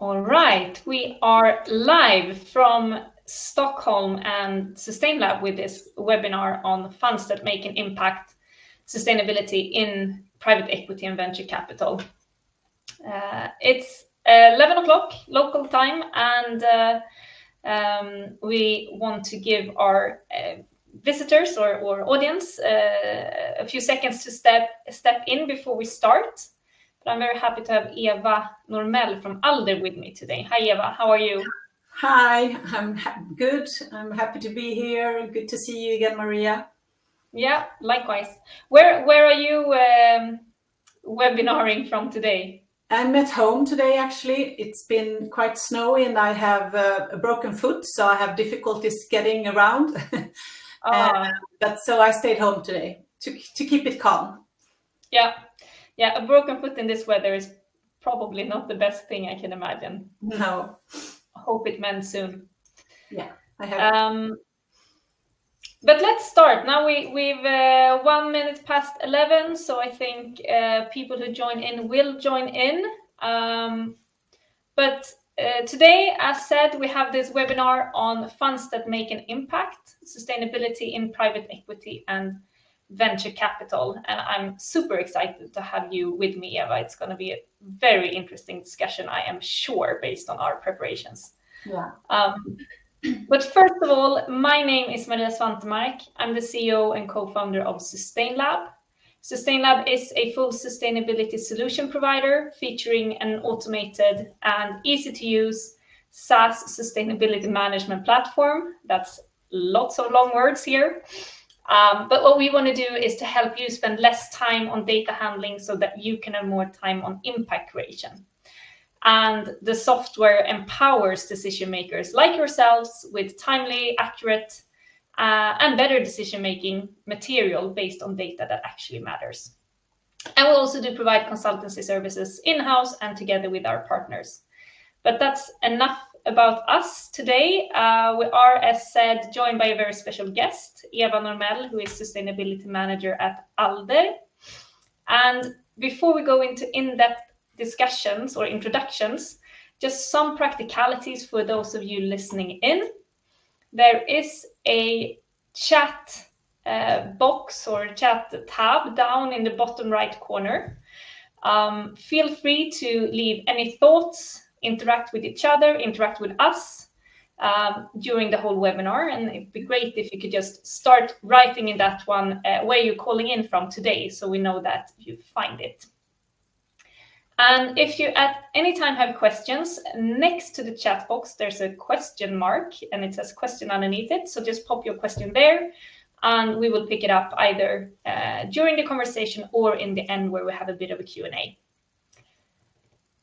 All right, we are live from Stockholm and SustainLab with this webinar on funds that make an impact, sustainability in private equity and venture capital. It's 11 o'clock local time, and we want to give our visitors or audience a few seconds to step in before we start. But I'm very happy to have Eva Normell from Alder with me today. Hi, Eva. How are you? Hi, I'm good. I'm happy to be here. Good to see you again, Maria. Yeah, likewise. Where are you webinaring from today? I'm at home today, actually. It's been quite snowy and I have a broken foot, so I have difficulties getting around. But so I stayed home today to keep it calm. Yeah, a broken foot in this weather is probably not the best thing I can imagine. No. I hope it mends soon. Yeah, I have. But let's start. Now we've 1 minute past 11, so I think people who join in will join in. But today, as said, we have this webinar on funds that make an impact, sustainability in private equity and venture capital. And I'm super excited to have you with me, Eva. It's going to be a very interesting discussion, I am sure, based on our preparations. Yeah. But first of all, my name is Maria Svantemark. I'm the CEO and co-founder of SustainLab. SustainLab is a full sustainability solution provider featuring an automated and easy-to-use SaaS sustainability management platform. That's lots of long words here. But what we want to do is to help you spend less time on data handling so that you can have more time on impact creation. And the software empowers decision makers like yourselves with timely, accurate, and better decision-making material based on data that actually matters. And we'll also provide consultancy services in-house and together with our partners. But that's enough about us today. We are, as said, joined by a very special guest, Eva Normell, who is Sustainability Manager at Alder. And before we go into in-depth discussions or introductions, just some practicalities for those of you listening in. There is a chat box or chat tab down in the bottom right corner. Feel free to leave any thoughts, interact with each other, interact with us during the whole webinar. And it'd be great if you could just start writing in that one where you're calling in from today, so we know that you find it. And if you at any time have questions, next to the chat box, there's a question mark and it says question underneath it. So just pop your question there and we will pick it up either during the conversation or in the end where we have a bit of a Q&A.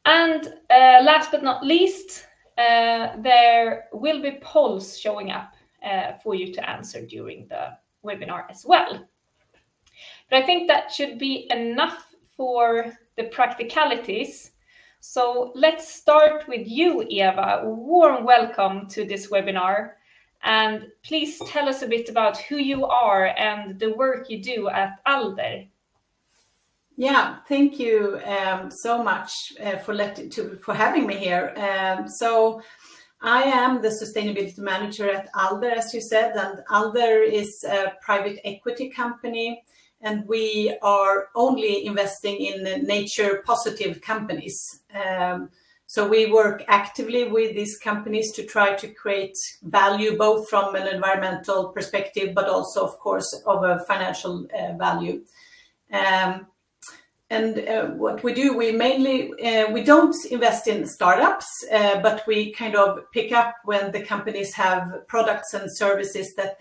And last but not least, there will be polls showing up for you to answer during the webinar as well. But I think that should be enough for the practicalities. So let's start with you, Eva. A warm welcome to this webinar. And please tell us a bit about who you are and the work you do at Alder. Yeah, thank you so much for having me here. So I am the Sustainability Manager at Alder, as you said, and Alder is a private equity company. And we are only investing in nature positive companies. So we work actively with these companies to try to create value, both from an environmental perspective, but also, of course, of a financial value. What we do, we don't invest in startups, but we kind of pick up when the companies have products and services that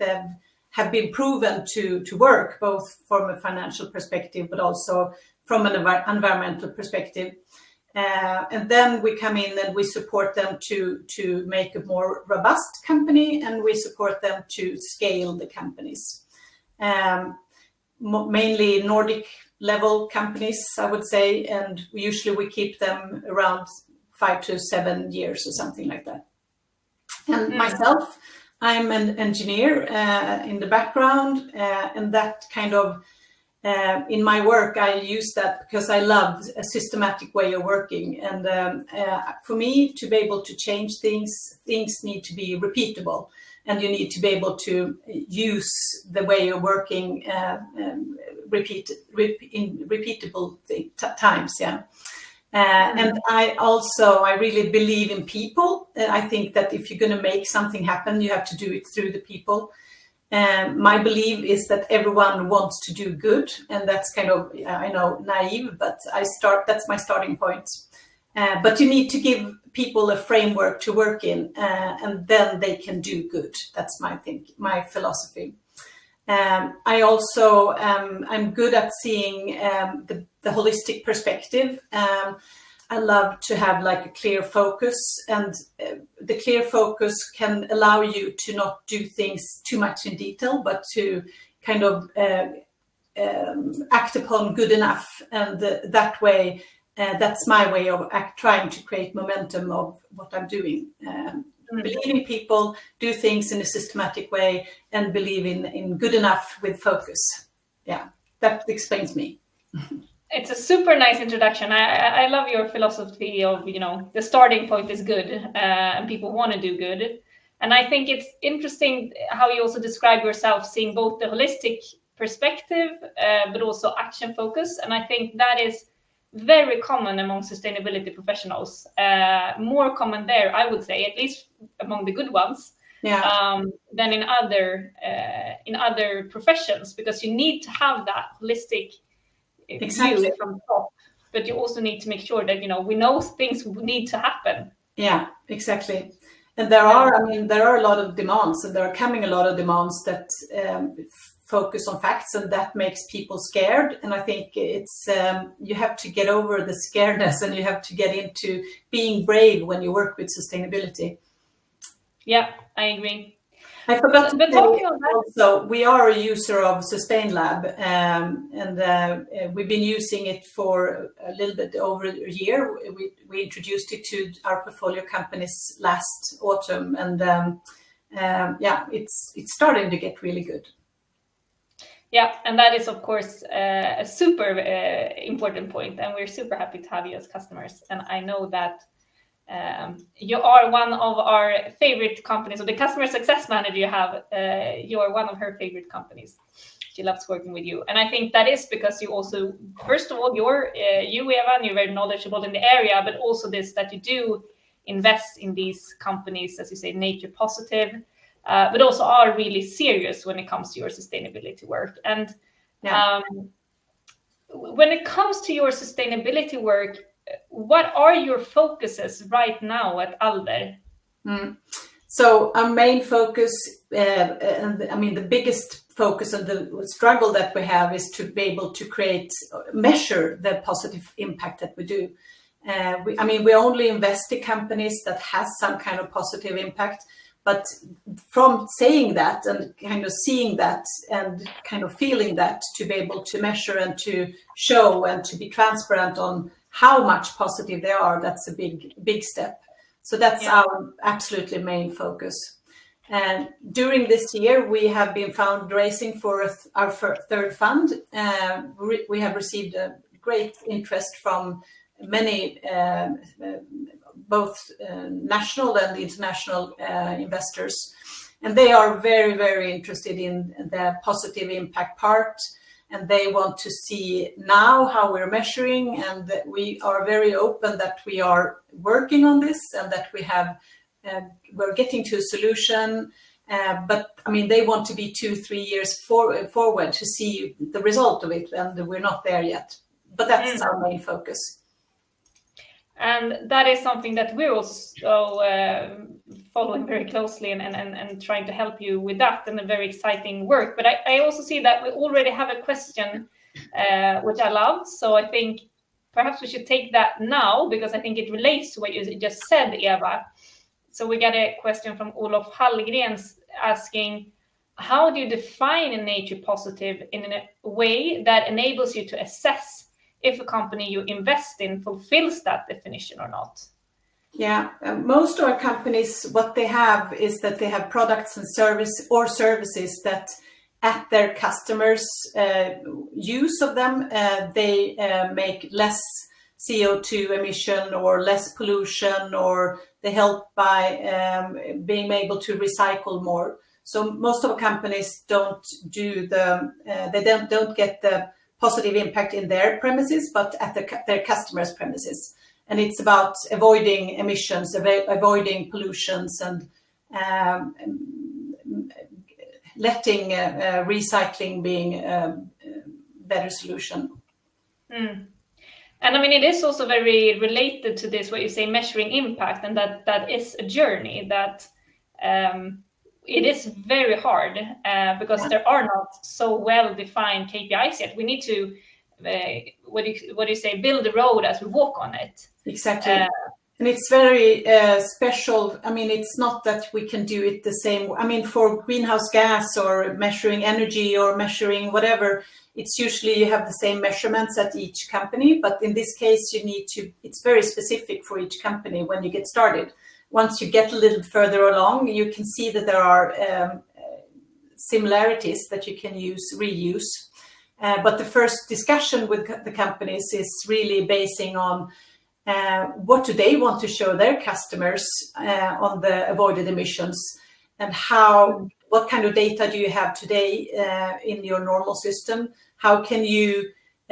have been proven to work, both from a financial perspective, but also from an environmental perspective. And then we come in and we support them to make a more robust company, and we support them to scale the companies. Mainly Nordic level companies, I would say, and usually we keep them around 5 to 7 years or something like that. And myself, I'm an engineer in the background, and that kind of in my work, I use that because I love a systematic way of working. And for me, to be able to change things need to be repeatable. And you need to be able to use the way of working in repeatable times. Yeah. And I really believe in people. I think that if you're going to make something happen, you have to do it through the people. My belief is that everyone wants to do good, and that's kind of, I know, naive, but that's my starting point. But you need to give people a framework to work in, and then they can do good. That's my philosophy. I also I'm good at seeing the holistic perspective. I love to have like a clear focus, and the clear focus can allow you to not do things too much in detail, but to kind of act upon good enough. And that way, that's my way of trying to create momentum of what I'm doing. Believe in people, do things in a systematic way, and believe in good enough with focus. Yeah, that explains me. It's a super nice introduction. I love your philosophy of, you know, the starting point is good, and people want to do good. And I think it's interesting how you also describe yourself seeing both the holistic perspective, but also action focus. And I think that is very common among sustainability professionals. More common there, I would say, at least among the good ones, than in other professions, because you need to have that holistic view from top, but you also need to make sure that, you know, we know things need to happen. Yeah, exactly. And there are a lot of demands, and there are coming a lot of demands that focus on facts, and that makes people scared. And I think it's you have to get over the scaredness, and you have to get into being brave when you work with sustainability. Yeah, I agree. I forgot to say also, we are a user of SustainLab, and we've been using it for a little bit over a year. We introduced it to our portfolio companies last autumn, and it's starting to get really good. Yeah, and that is, of course, a super important point, and we're super happy to have you as customers. And I know that you are one of our favorite companies, or the customer success manager you have, you are one of her favorite companies. She loves working with you. And I think that is because you also, first of all, you, Eva, and you're very knowledgeable in the area, but also this, that you do invest in these companies, as you say, nature positive, but also are really serious when it comes to your sustainability work. And when it comes to your sustainability work, what are your focuses right now at Alder? So our main focus, the biggest focus of the struggle that we have is to be able to measure the positive impact that we do. We only invest in companies that has some kind of positive impact, but from saying that and kind of seeing that and kind of feeling that, to be able to measure and to show and to be transparent on how much positive they are, that's a big step. So that's our absolutely main focus. And during this year, we have been fundraising for our third fund. We have received a great interest from many, both national and international investors. And they are very, very interested in the positive impact part. And they want to see now how we're measuring, and that we are very open that we are working on this, and that we're getting to a solution. But they want to be 2-3 years forward to see the result of it, and we're not there yet. But that's our main focus. And that is something that we're also following very closely and trying to help you with that, and a very exciting work. But I also see that we already have a question, which I love. So I think perhaps we should take that now, because I think it relates to what you just said, Eva. So we got a question from Olof Hallgren asking, how do you define a nature positive in a way that enables you to assess if a company you invest in fulfills that definition or not? Yeah, most of our companies, what they have is that they have products and services that at their customers' use of them, they make less CO2 emission or less pollution, or they help by being able to recycle more. So most of the companies don't do they don't get the positive impact in their premises, but at their customers' premises. And it's about avoiding emissions, avoiding pollutions, and letting recycling being a better solution. Mm. And I mean, it is also very related to this, what you say, measuring impact, and that is a journey that it is very hard because there are not so well-defined KPIs yet. We need to, what do you say, build the road as we walk on it. Exactly. And it's very special. I mean, it's not that we can do it the same. I mean, for greenhouse gas or measuring energy or measuring whatever, it's usually you have the same measurements at each company. But in this case, it's very specific for each company when you get started. Once you get a little further along, you can see that there are similarities that you can reuse. But the first discussion with the companies is really basing on what do they want to show their customers on the avoided emissions, and what kind of data do you have today in your normal system? How can you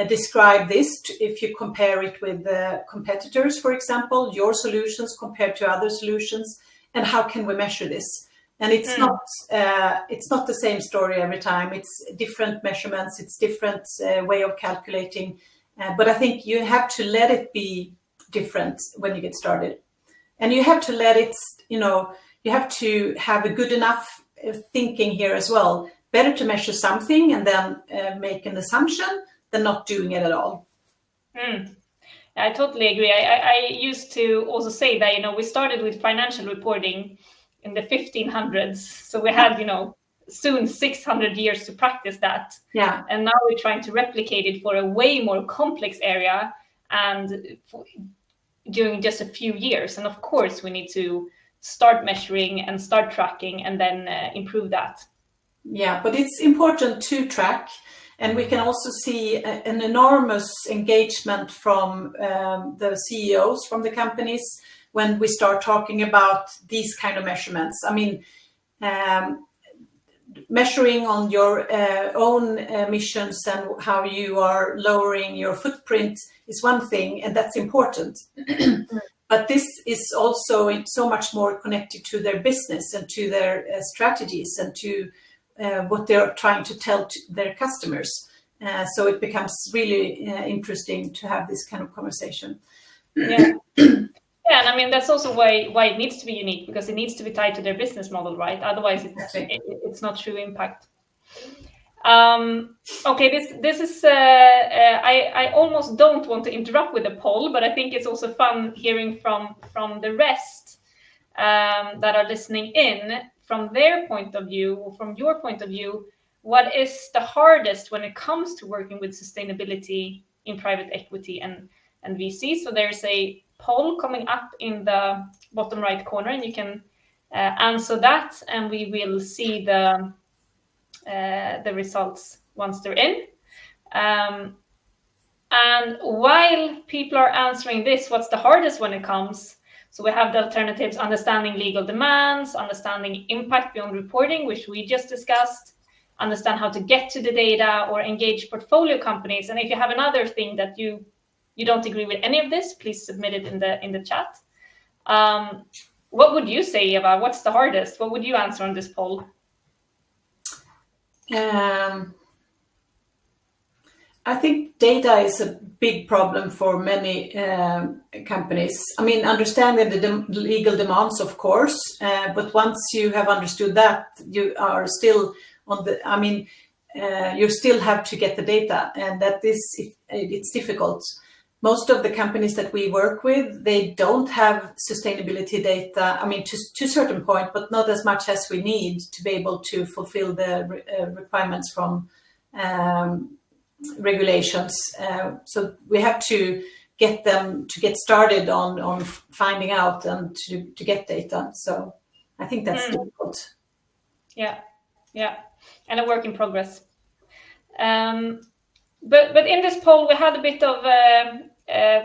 describe this if you compare it with competitors, for example, your solutions compared to other solutions, and how can we measure this? And it's not the same story every time. It's different measurements, it's different way of calculating, but I think you have to let it be different when you get started, and you have to let it, you have to have a good enough thinking here as well. Better to measure something and then make an assumption than not doing it at all. I totally agree. I used to also say that, we started with financial reporting in the 1500s. So we had, soon 600 years to practice that. Yeah. And now we're trying to replicate it for a way more complex area and during just a few years. And of course, we need to start measuring and start tracking and then improve that. Yeah, but it's important to track. And we can also see an enormous engagement from the CEOs from the companies when we start talking about these kind of measurements. I mean, measuring on your own emissions and how you are lowering your footprint is one thing, and that's important. But this is also so much more connected to their business and to their strategies and to what they're trying to tell to their customers. So it becomes really interesting to have this kind of conversation. Yeah. Yeah, and I mean, that's also why it needs to be unique, because it needs to be tied to their business model, right? Otherwise, it's not true impact. Okay, this is, I almost don't want to interrupt with a poll, but I think it's also fun hearing from the rest that are listening in, from their point of view, or from your point of view. What is the hardest when it comes to working with sustainability in private equity and VC? So there's a poll coming up in the bottom right corner, and you can answer that, and we will see the results once they're in. And while people are answering this, what's the hardest when it comes? So we have the alternatives: understanding legal demands, understanding impact beyond reporting, which we just discussed, understand how to get to the data, or engage portfolio companies. And if you have another thing that you don't agree with any of this, please submit it in the chat. What would you say, Eva? What's the hardest? What would you answer on this poll? I think data is a big problem for many companies. I mean, understanding the legal demands, of course, but once you have understood that, you are still on the, I mean, you still have to get the data, and it's difficult. Most of the companies that we work with, they don't have sustainability data. I mean, to a certain point, but not as much as we need to be able to fulfill the requirements from regulations. So we have to get them to get started on finding out and to get data. So I think that's difficult. Yeah. and a work in progress. But in this poll, we had a bit of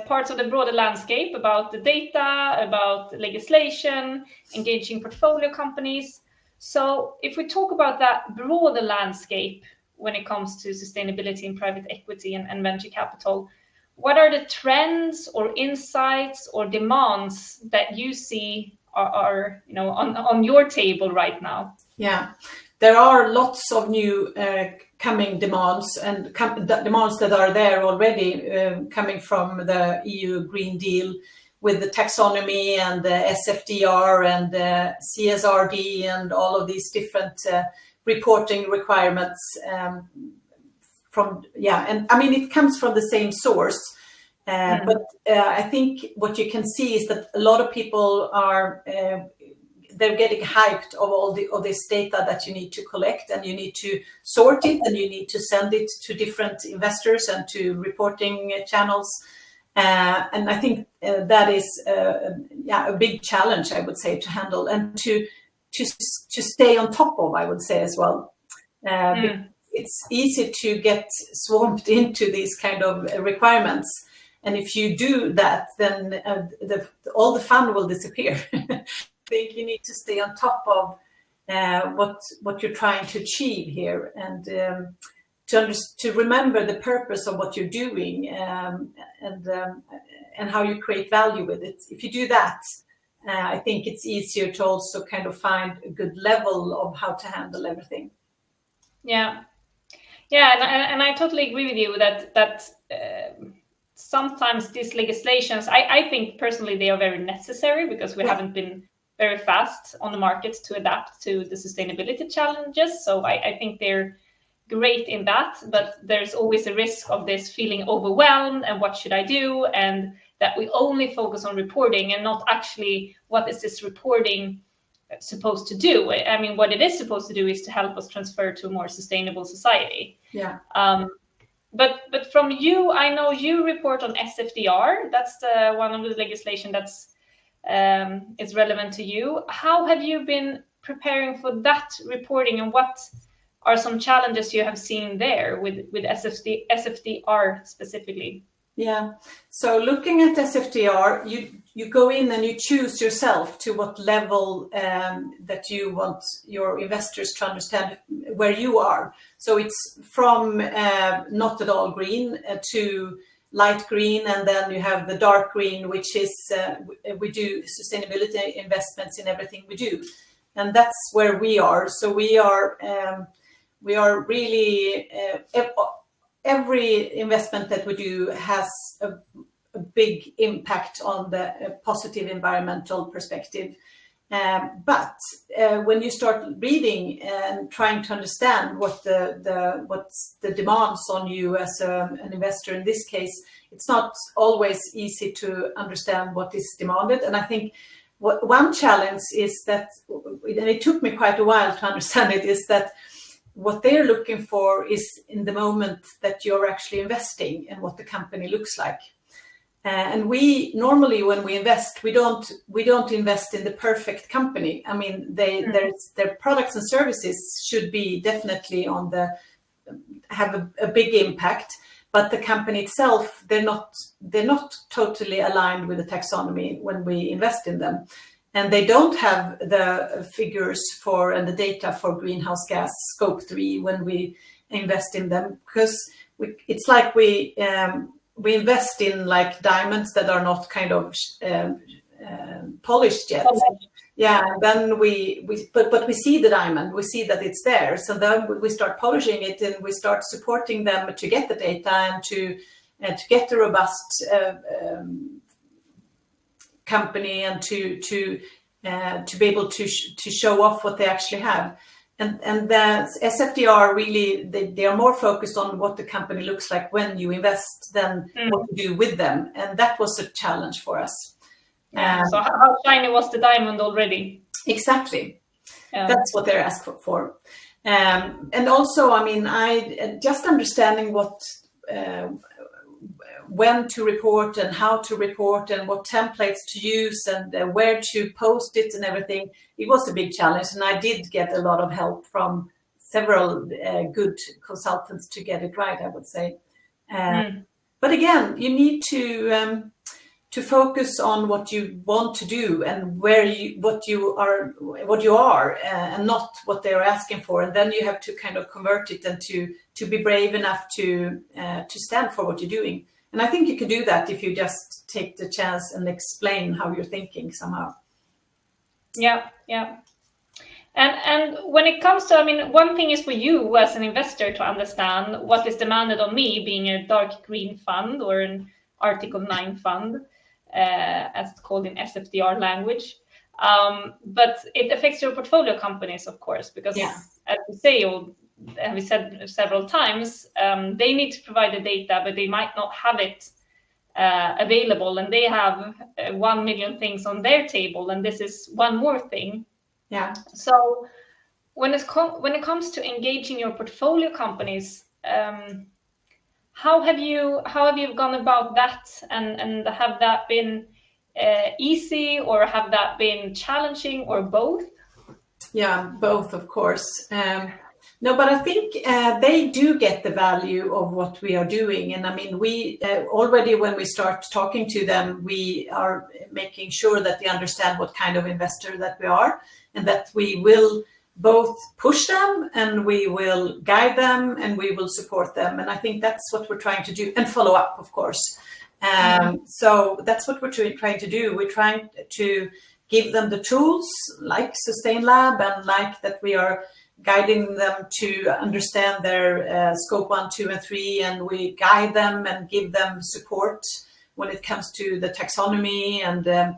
parts of the broader landscape about the data, about legislation, engaging portfolio companies. So if we talk about that broader landscape when it comes to sustainability in private equity and venture capital, what are the trends or insights or demands that you see are on your table right now? Yeah, there are lots of new coming demands and demands that are there already coming from the EU Green Deal with the taxonomy and the SFDR and the CSRD and all of these different reporting requirements and I mean it comes from the same source. But I think what you can see is that a lot of people are they're getting hyped of all this data that you need to collect, and you need to sort it, and you need to send it to different investors and to reporting channels. And I think that is a big challenge, I would say, to handle and to stay on top of, I would say as well. It's easy to get swamped into these kind of requirements. And if you do that, then all the fun will disappear. I think you need to stay on top of what you're trying to achieve here, and to remember the purpose of what you're doing, and how you create value with it. If you do that, I think it's easier to also kind of find a good level of how to handle everything. Yeah, and I totally agree with you that sometimes these legislations, I think personally they are very necessary because we haven't been very fast on the market to adapt to the sustainability challenges. So I think they're great in that, but there's always a risk of this feeling overwhelmed and what should I do, and that we only focus on reporting and not actually what is this reporting supposed to do. I mean, what it is supposed to do is to help us transfer to a more sustainable society. Yeah. But from you, I know you report on SFDR. That's one of the legislation that's is relevant to you. How have you been preparing for that reporting, and what are some challenges you have seen there with SFDR specifically? Yeah, so looking at SFDR, you go in and you choose yourself to what level that you want your investors to understand where you are. So it's from not at all green to light green, and then you have the dark green, which is we do sustainability investments in everything we do, and that's where we are. So we are really every investment that we do has a big impact on the positive environmental perspective. But when you start reading and trying to understand what's the demands on you as an investor in this case, it's not always easy to understand what is demanded. And I think one challenge is that, and it took me quite a while to understand it, is that what they're looking for is in the moment that you're actually investing and what the company looks like. And we normally, when we invest, we don't invest in the perfect company. I mean, their products and services should be definitely have a big impact, but the company itself, they're not totally aligned with the taxonomy when we invest in them. And they don't have the figures and the data for greenhouse gas scope 3 when we invest in them, because it's like we invest in like diamonds that are not kind of polished yet. Yeah, then but we see the diamond, we see that it's there. So then we start polishing it and we start supporting them to get the data and to get a robust company and to be able to show off what they actually have. And the SFDR really, they are more focused on what the company looks like when you invest than what you do with them. And that was a challenge for us. So how shiny was the diamond already? Exactly. That's what they're asked for. And also, I mean, just understanding when to report and how to report and what templates to use and where to post it and everything. It was a big challenge, and I did get a lot of help from several good consultants to get it right, I would say. But again, you need to focus on what you want to do and what you are, and not what they're asking for. And then you have to kind of convert it and to be brave enough to stand for what you're doing. And I think you can do that if you just take the chance and explain how you're thinking somehow. Yeah. And when it comes to, I mean, one thing is for you as an investor to understand what is demanded on me, being a dark green fund or an Article 9 fund, as it's called in SFDR language. But it affects your portfolio companies, of course, because as we say, or we said several times, they need to provide the data, but they might not have it available, and they have 1 million things on their table, and this is one more thing. Yeah. So when it comes to engaging your portfolio companies, how have you gone about that, and have that been easy, or have that been challenging, or both? Yeah, both, of course. No, but I think they do get the value of what we are doing. And I mean, we already, when we start talking to them, we are making sure that they understand what kind of investor that we are, and that we will both push them and we will guide them and we will support them. And I think that's what we're trying to do, and follow up, of course. So that's what we're trying to do. We're trying to give them the tools like SustainLab, and like that we are guiding them to understand their scope 1, 2, and 3, and we guide them and give them support when it comes to the taxonomy, and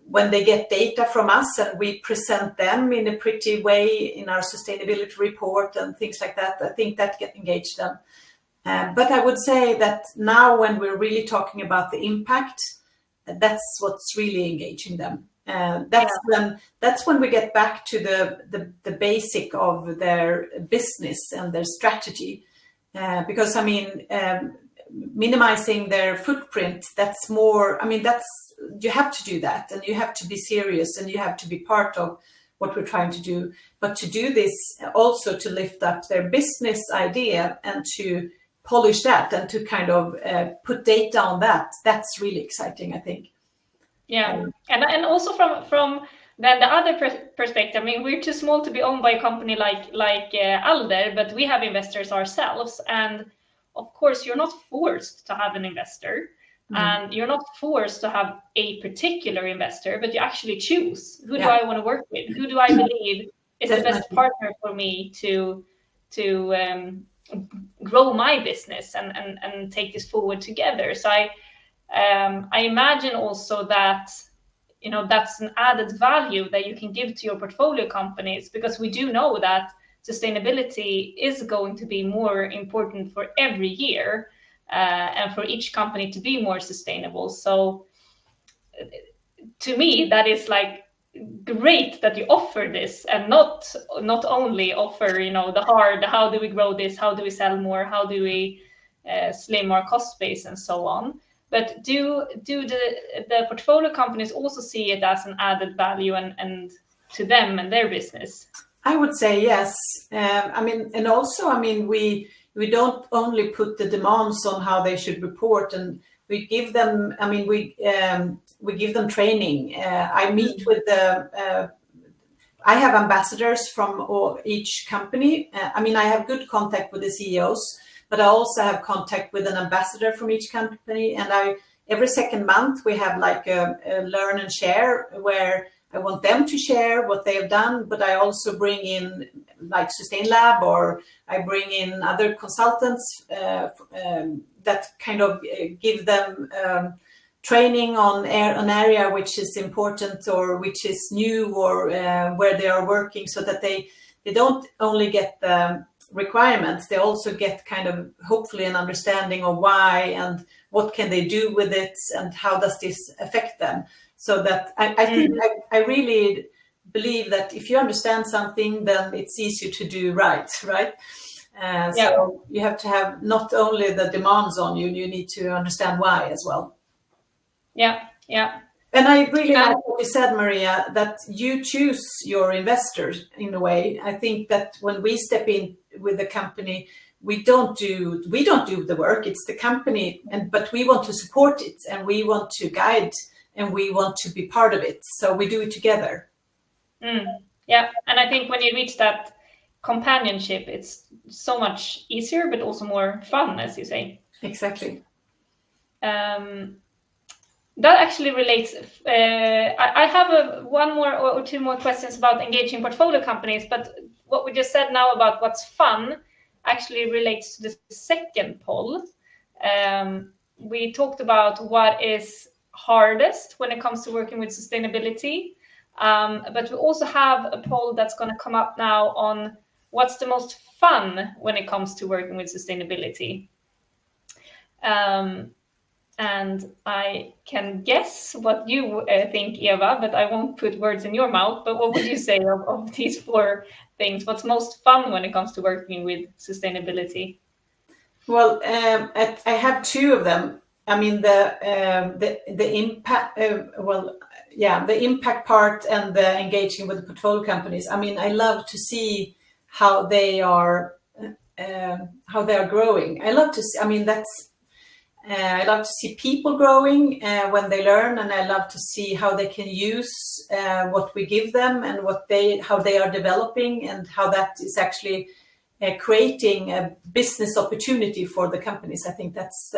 when they get data from us and we present them in a pretty way in our sustainability report and things like that, I think that can engage them. But I would say that now when we're really talking about the impact, that's what's really engaging them. That's when we get back to the basic of their business and their strategy, because I mean, minimizing their footprint, that's more, I mean, that's, you have to do that, and you have to be serious, and you have to be part of what we're trying to do. But to do this, also to lift up their business idea and to polish that and to kind of put data on that, that's really exciting, I think. Yeah, and also from then the other perspective, I mean, we're too small to be owned by a company like Alder, but we have investors ourselves, and of course, you're not forced to have an investor, and you're not forced to have a particular investor, but you actually choose who do I want to work with, who do I believe is the best partner for me to grow my business and take this forward together. So I imagine also that, you know, that's an added value that you can give to your portfolio companies, because we do know that sustainability is going to be more important for every year, and for each company to be more sustainable. So to me, that is like great that you offer this, and not only offer, you know, the hard, how do we grow this, how do we sell more, how do we slim our cost base, and so on. But do the portfolio companies also see it as an added value and to them and their business? I would say yes. I mean, and also, I mean, we don't only put the demands on how they should report, and we give them, I mean, we give them training. I meet with I have ambassadors from each company. I mean, I have good contact with the CEOs, but I also have contact with an ambassador from each company. And every second month we have like a learn and share, where I want them to share what they have done, but I also bring in like SustainLab, or I bring in other consultants that kind of give them training on an area which is important or which is new, or where they are working, so that they don't only get the requirements, they also get kind of hopefully an understanding of why and what can they do with it and how does this affect them. So that I think I really believe that if you understand something, then it's easier to do right? So you have to have not only the demands on you, you need to understand why as well. Yeah. And I really like what you said, Maria, that you choose your investors in a way. I think that when we step in with the company, we don't do the work. It's the company, but we want to support it, and we want to guide, and we want to be part of it. So we do it together. Yeah, and I think when you reach that companionship, it's so much easier, but also more fun, as you say. Exactly. That actually relates. I have one more or two more questions about engaging portfolio companies, but what we just said now about what's fun actually relates to the second poll. We talked about what is hardest when it comes to working with sustainability, but we also have a poll that's going to come up now on what's the most fun when it comes to working with sustainability. And I can guess what you think, Eva, but I won't put words in your mouth. But what would you say of these four things? What's most fun when it comes to working with sustainability? Well, I have two of them. I mean, the impact. The impact part and the engaging with the portfolio companies. I mean, I love to see how they are growing. I love to see. I mean, I love to see people growing when they learn, and I love to see how they can use what we give them and how they are developing, and how that is actually creating a business opportunity for the companies. I think that's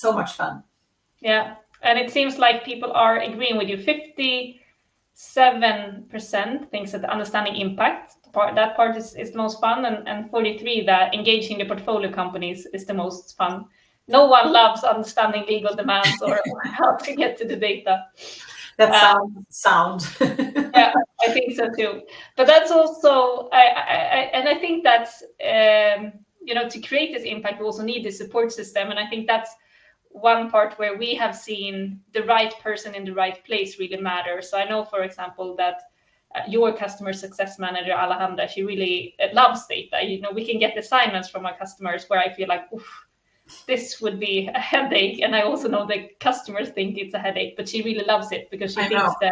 so much fun. Yeah, and it seems like people are agreeing with you. 57% thinks that understanding impact, that part is the most fun, and 43% that engaging the portfolio companies is the most fun. No one loves understanding legal demands or how to get to the data. That sound. Yeah, I think so too. But that's also, I think that's, to create this impact, we also need the support system. And I think that's one part where we have seen the right person in the right place really matter. So I know, for example, that your customer success manager, Alejandra, she really loves data. We can get assignments from our customers where I feel like, oof, this would be a headache. And I also know that customers think it's a headache, but she really loves it because she thinks the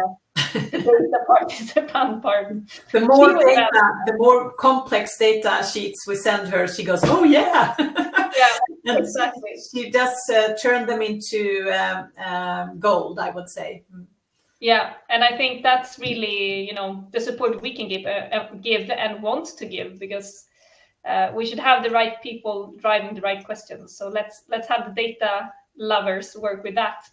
data part is the fun part. The more data, the more complex data sheets we send her, she goes, oh yeah. Yeah, exactly. She does turn them into gold, I would say. Yeah, and I think that's really, the support we can give and want to give, because we should have the right people driving the right questions. So let's have the data lovers work with that.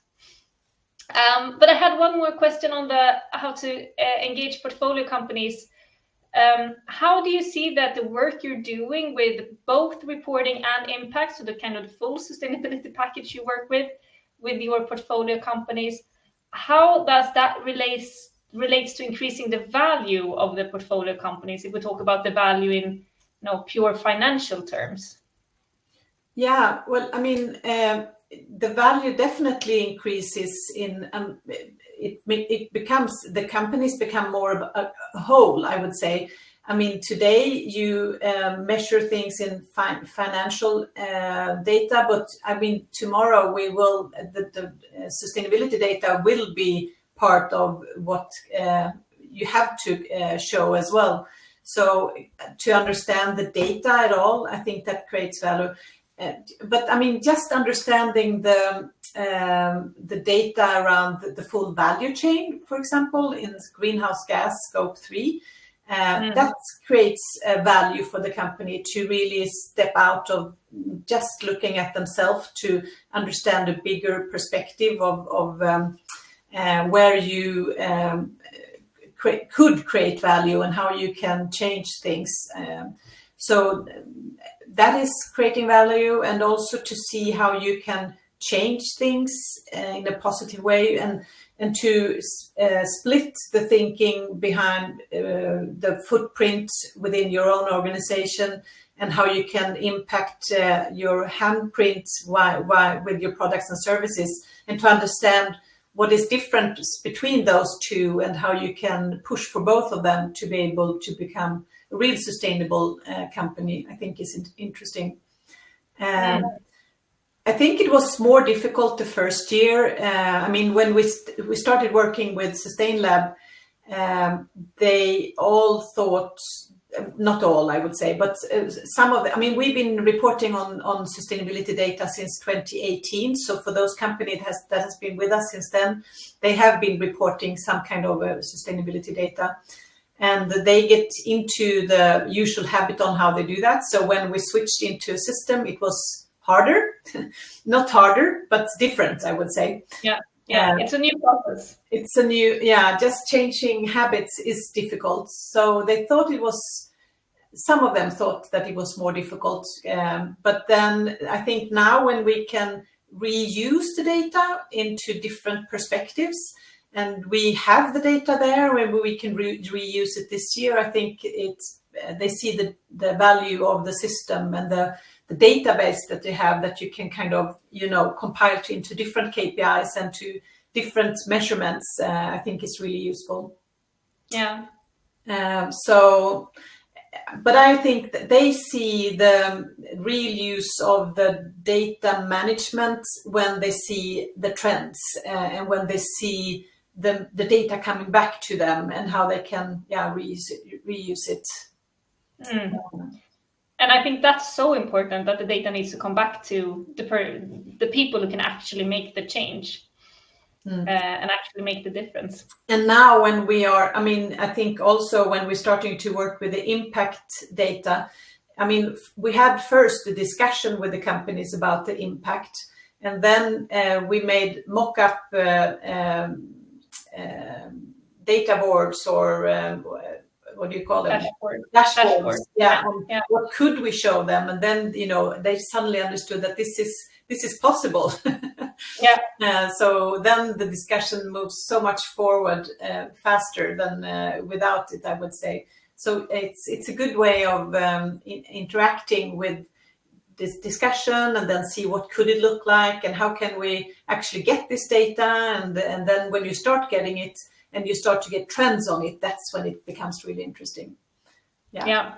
But I had one more question on how to engage portfolio companies. How do you see that the work you're doing with both reporting and impact, so the kind of full sustainability package you work with your portfolio companies, how does that relates to increasing the value of the portfolio companies, if we talk about the value in pure financial terms? Yeah, well, I mean, the value definitely increases the companies become more of a whole, I would say. I mean, today you measure things in financial data, but I mean, tomorrow the sustainability data will be part of what you have to show as well. So to understand the data at all, I think that creates value. But I mean, just understanding the data around the full value chain, for example, in greenhouse gas scope 3, that creates value for the company to really step out of just looking at themselves, to understand a bigger perspective of where you could create value and how you can change things. So that is creating value, and also to see how you can change things in a positive way, and to split the thinking behind the footprint within your own organization, and how you can impact your handprint with your products and services, and to understand what is different between those two, and how you can push for both of them to be able to become a real sustainable company, I think is interesting. I think it was more difficult the first year. I mean, when we started working with SustainLab, they all thought, not all, I would say, but some of the, I mean, we've been reporting on sustainability data since 2018. So for those companies that has been with us since then, they have been reporting some kind of sustainability data. And they get into the usual habit on how they do that. So when we switched into a system, it was harder, not harder, but different, I would say. Yeah, it's a new process. It's a new, just changing habits is difficult. So they thought it was, some of them thought that it was more difficult. But then I think now when we can reuse the data into different perspectives, and we have the data there, when we can reuse it this year, I think they see the value of the system and the database that they have, that you can kind of, compile into different KPIs and to different measurements. I think it's really useful. Yeah. But I think that they see the real use of the data management when they see the trends and when they see the data coming back to them and how they can reuse it. And I think that's so important, that the data needs to come back to the people who can actually make the change and actually make the difference. And now when we are, I mean, I think also when we're starting to work with the impact data, I mean, we had first the discussion with the companies about the impact, and then we made mock-up data boards, or what do you call them? Dashboards. Yeah. What could we show them? And then, they suddenly understood that this is possible. So then the discussion moves so much forward faster than without it, I would say. So it's a good way of interacting with this discussion, and then see what could it look like and how can we actually get this data. And then when you start getting it and you start to get trends on it, that's when it becomes really interesting. Yeah,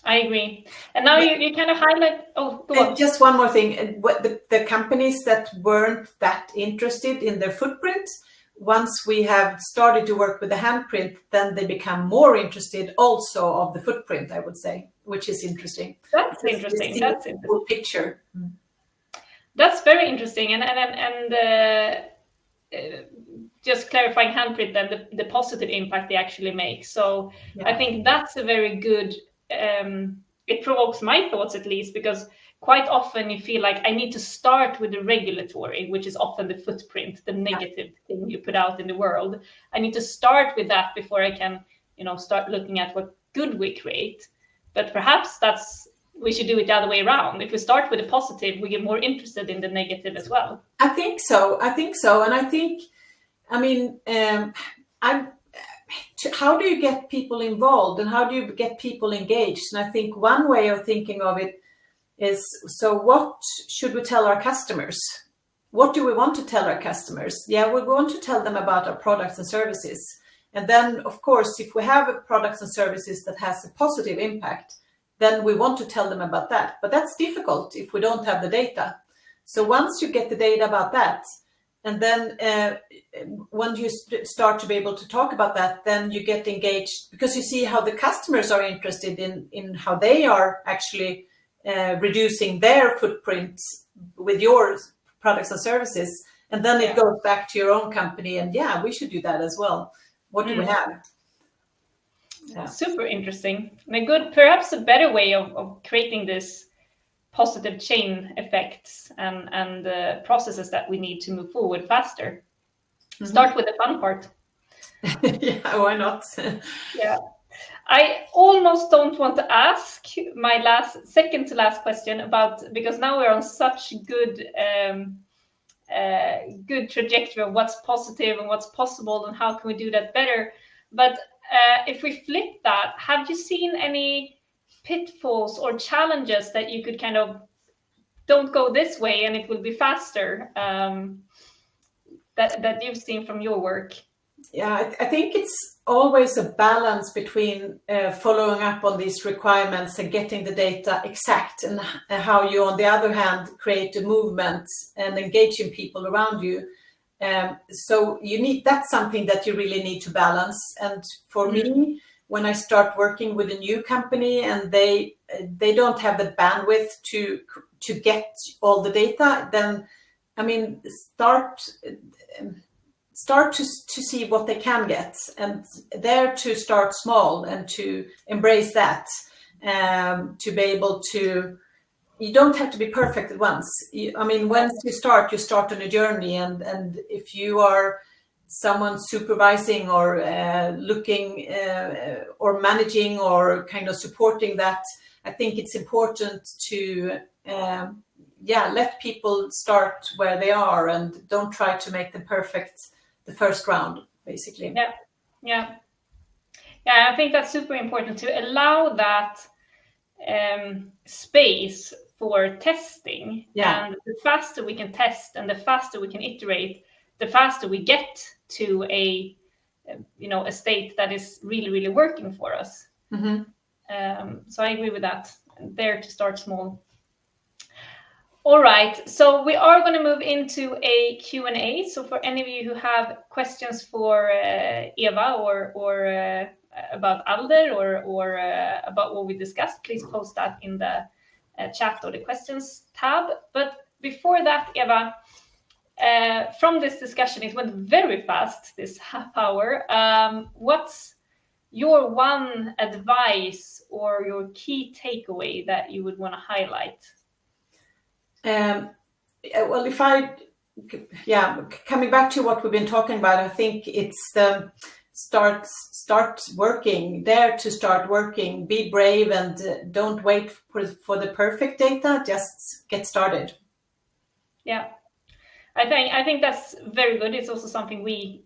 I agree. And now you kind of highlight, go on. Just one more thing. The companies that weren't that interested in their footprint, once we have started to work with the handprint, then they become more interested also of the footprint, I would say, which is interesting. That's interesting. That's the full picture. That's very interesting. And just clarifying handprint, then the positive impact they actually make. So I think that's a very good, it provokes my thoughts at least, because quite often you feel like I need to start with the regulatory, which is often the footprint, the negative thing you put out in the world. I need to start with that before I can, start looking at what good we create. But perhaps we should do it the other way around. If we start with the positive, we get more interested in the negative as well. I think so. And I think, how do you get people involved and how do you get people engaged? And I think one way of thinking of it is, so what should we tell our customers? What do we want to tell our customers? We want to tell them about our products and services. And then, of course, if we have products and services that has a positive impact, then we want to tell them about that. But that's difficult if we don't have the data. So once you get the data about that, and then when you start to be able to talk about that, then you get engaged, because you see how the customers are interested in how they are actually reducing their footprint with your products and services. And then it goes back to your own company, and we should do that as well. What do we have? Super interesting. And perhaps a better way of creating this positive chain effects and processes that we need to move forward faster. Start with the fun part. Why not? I almost don't want to ask my second to last question because now we're on such good trajectory of what's positive and what's possible and how can we do that better. But if we flip that, have you seen any pitfalls or challenges that you could kind of don't go this way and it will be faster that you've seen from your work? Yeah, I think it's always a balance between following up on these requirements and getting the data exact, and how you, on the other hand, create a movement and engaging people around you. So that's something that you really need to balance. And for me, when I start working with a new company and they don't have the bandwidth to get all the data, then I mean start to see what they can get, and there to start small and to embrace that, to be able to, you don't have to be perfect at once. Once you start on a journey, and if you are someone supervising or looking or managing or kind of supporting that, I think it's important to let people start where they are and don't try to make them perfect the first round, basically. Yeah, I think that's super important, to allow that space for testing. And the faster we can test and the faster we can iterate, the faster we get to a state that is really, really working for us. So I agree with that. There to start small. All right, so we are going to move into a Q&A. So for any of you who have questions for Eva or about Alder or about what we discussed, please post that in the chat or the questions tab. But before that, Eva, from this discussion, it went very fast, this half hour. What's your one advice or your key takeaway that you would want to highlight? Well, coming back to what we've been talking about, I think it's the start working, dare to start working, be brave, and don't wait for the perfect data, just get started. Yeah, I think that's very good. It's also something we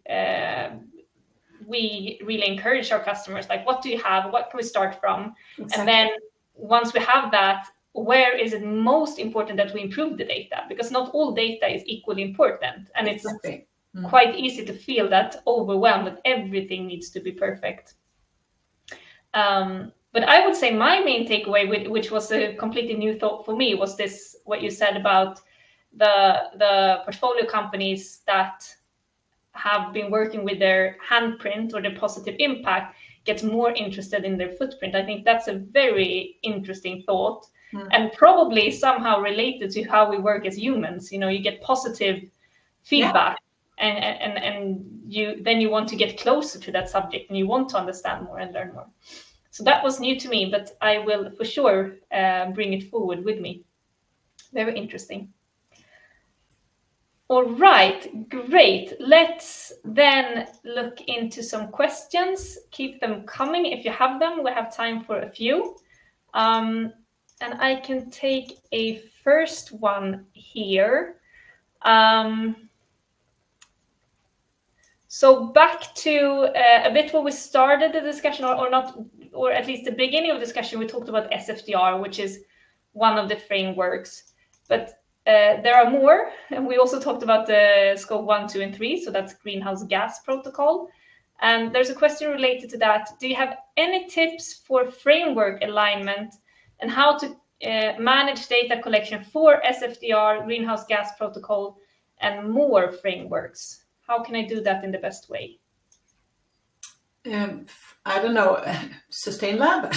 really encourage our customers, like, what do you have? What can we start from? Exactly. And then once we have that, where is it most important that we improve the data? Because not all data is equally important. And it's quite easy to feel that overwhelmed that everything needs to be perfect. But I would say my main takeaway, which was a completely new thought for me, was this, what you said about the portfolio companies that have been working with their handprint or their positive impact gets more interested in their footprint. I think that's a very interesting thought. And probably somehow related to how we work as humans. You get positive feedback, and you want to get closer to that subject, and you want to understand more and learn more. So that was new to me, but I will for sure bring it forward with me. Very interesting. All right, great. Let's then look into some questions. Keep them coming if you have them. We have time for a few. And I can take a first one here. So back to a bit where we started the discussion, or not, or at least the beginning of the discussion, we talked about SFDR, which is one of the frameworks. But there are more, and we also talked about the scope 1, 2, and 3, so that's greenhouse gas protocol. And there's a question related to that. Do you have any tips for framework alignment and how to manage data collection for SFDR, greenhouse gas protocol, and more frameworks? How can I do that in the best way? I don't know, SustainLab?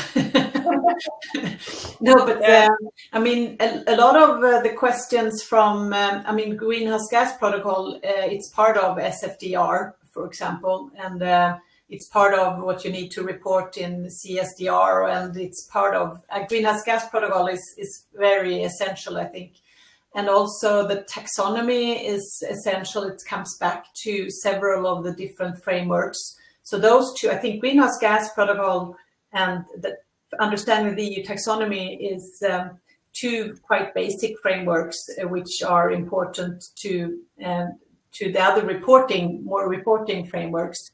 No, but a lot of the questions from, greenhouse gas protocol, it's part of SFDR, for example, and it's part of what you need to report in CSDR, and it's part of greenhouse gas protocol is very essential, I think. And also the taxonomy is essential. It comes back to several of the different frameworks. So those two, I think greenhouse gas protocol and the understanding the EU taxonomy is two quite basic frameworks which are important to the other more reporting frameworks.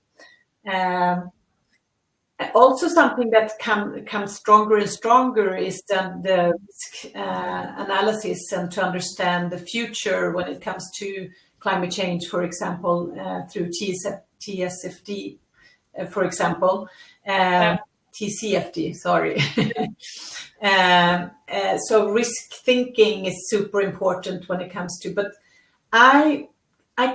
Also, something that comes stronger and stronger is the risk analysis, and to understand the future when it comes to climate change, for example, through TSFD, for example, TCFD, sorry. So risk thinking is super important when it comes to, but I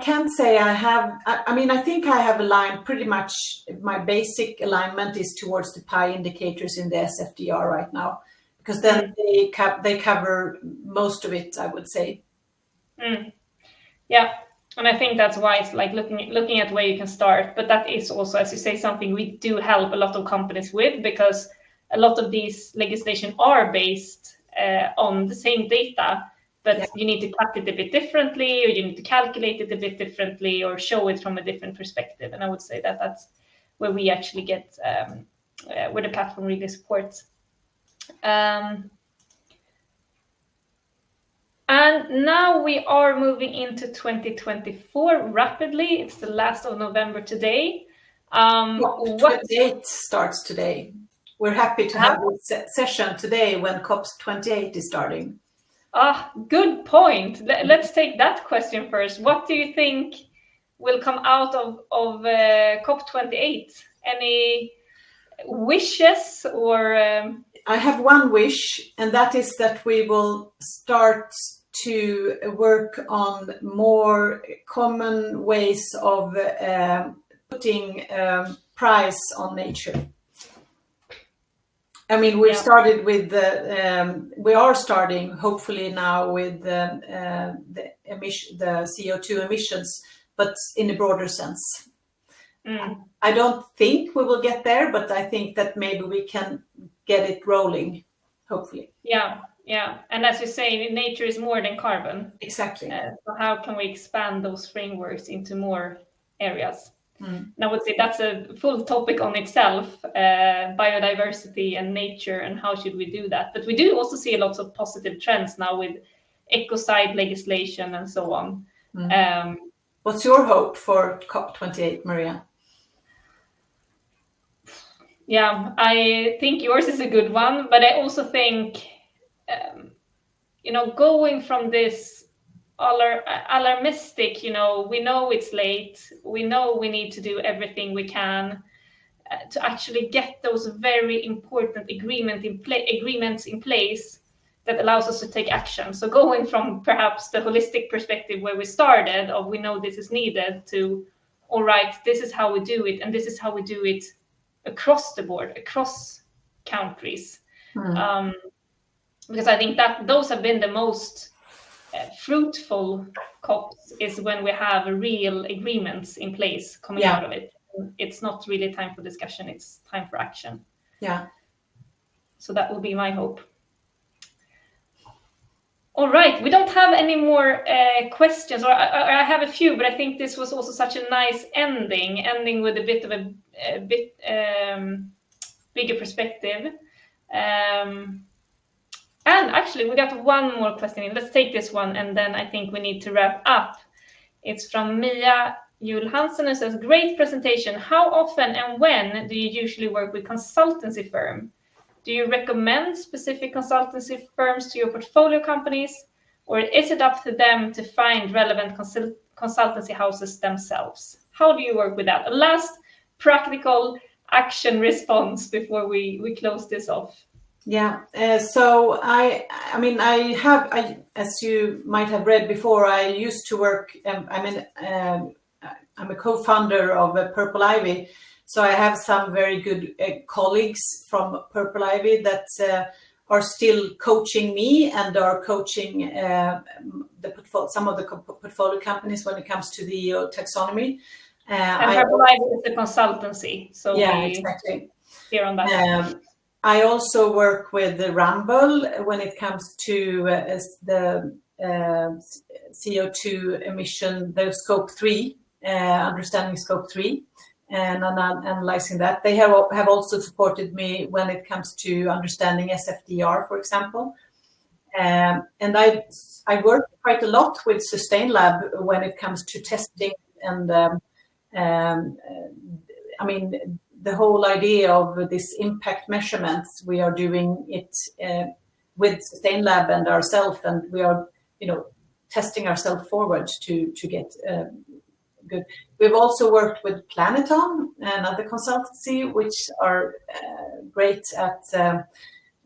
can't say I have, I think I have aligned pretty much, my basic alignment is towards the PI indicators in the SFDR right now, because then they cover most of it, I would say. Yeah. And I think that's why it's like looking at where you can start. But that is also, as you say, something we do help a lot of companies with, because a lot of these legislation are based on the same data, but you need to cut it a bit differently, or you need to calculate it a bit differently, or show it from a different perspective. And I would say that that's where we actually get, where the platform really supports. And now we are moving into 2024 rapidly. It's the last of November today. 28 starts today. We're happy to have this session today when COP28 is starting. Good point. Let's take that question first. What do you think will come out of COP28? Any wishes or... I have one wish, and that is that we will start to work on more common ways of putting price on nature. I mean, we've started with we are starting hopefully now with the CO2 emissions, but in a broader sense. I don't think we will get there, but I think that maybe we can get it rolling, hopefully. Yeah. And as you say, nature is more than carbon. Exactly. So how can we expand those frameworks into more areas? And I would say that's a full topic on itself, biodiversity and nature, and how should we do that. But we do also see lots of positive trends now with ecocide legislation and so on. What's your hope for COP28, Maria? Yeah, I think yours is a good one, but I also think, going from this alarmistic, we know it's late, we know we need to do everything we can to actually get those very important agreements in place that allows us to take action. So going from perhaps the holistic perspective where we started, of we know this is needed, to, all right, this is how we do it, and this is how we do it across the board, across countries. Because I think that those have been the most fruitful COPs, is when we have real agreements in place coming out of it. It's not really time for discussion, it's time for action. Yeah. So that will be my hope. All right, we don't have any more questions, or I have a few, but I think this was also such a nice ending with a bit of a bigger perspective. And actually, we got one more question in. Let's take this one, and then I think we need to wrap up. It's from Mia Jul Hansen, who says, great presentation. How often and when do you usually work with consultancy firm? Do you recommend specific consultancy firms to your portfolio companies, or is it up to them to find relevant consultancy houses themselves? How do you work with that? A last practical action response before we close this off. Yeah, so I as you might have read before, I used to work, I'm a co-founder of Purple Ivy, so I have some very good colleagues from Purple Ivy that are still coaching me and are coaching some of the portfolio companies when it comes to the EU taxonomy. And Purple Ivy is a consultancy, so exactly. Here on that. I also work with the Rumble when it comes to the CO2 emission, the scope 3, understanding scope 3 and analyzing that. They have also supported me when it comes to understanding SFDR, for example. And I work quite a lot with SustainLab when it comes to testing and the whole idea of this impact measurements. We are doing it with SustainLab and ourselves, and we are testing ourselves forward to get good. We've also worked with Planeton, another consultancy, which are great at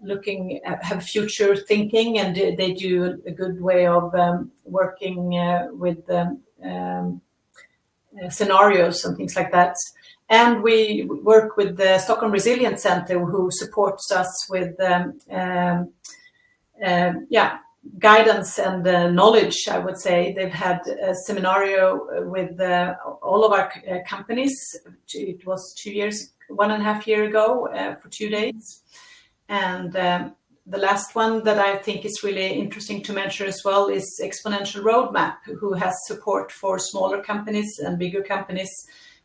looking at, have future thinking, and they do a good way of working with scenarios and things like that. And we work with the Stockholm Resilience Center, who supports us with guidance and knowledge, I would say. They've had a scenario with all of our companies. It was 1.5 years ago for 2 days. And the last one that I think is really interesting to mention as well is Exponential Roadmap, who has support for smaller companies and bigger companies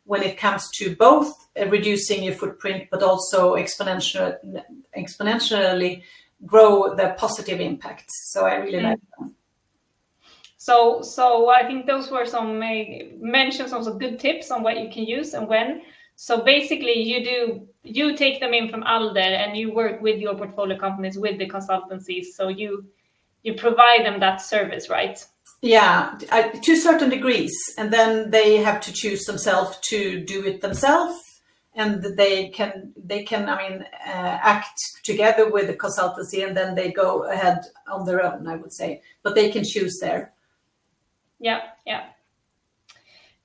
when it comes to both reducing your footprint, but also exponentially grow the positive impact. So I really like them. So I think those were some mentions of some good tips on what you can use and when. So basically you take them in from Alder and you work with your portfolio companies, with the consultancies. So you provide them that service, right? Yeah, to certain degrees. And then they have to choose themselves to do it themselves. And they can act together with the consultancy, and then they go ahead on their own, I would say. But they can choose there. Yeah.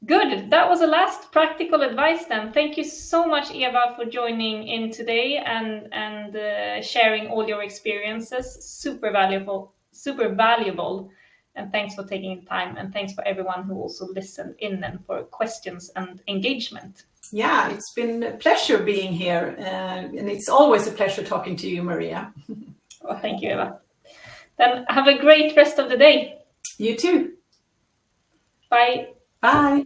Good. That was the last practical advice then. Thank you so much, Eva, for joining in today and sharing all your experiences. Super valuable. And thanks for taking the time. And thanks for everyone who also listened in and for questions and engagement. Yeah, it's been a pleasure being here. And it's always a pleasure talking to you, Maria. Well, thank you, Eva. Then have a great rest of the day. You too. Bye. Bye.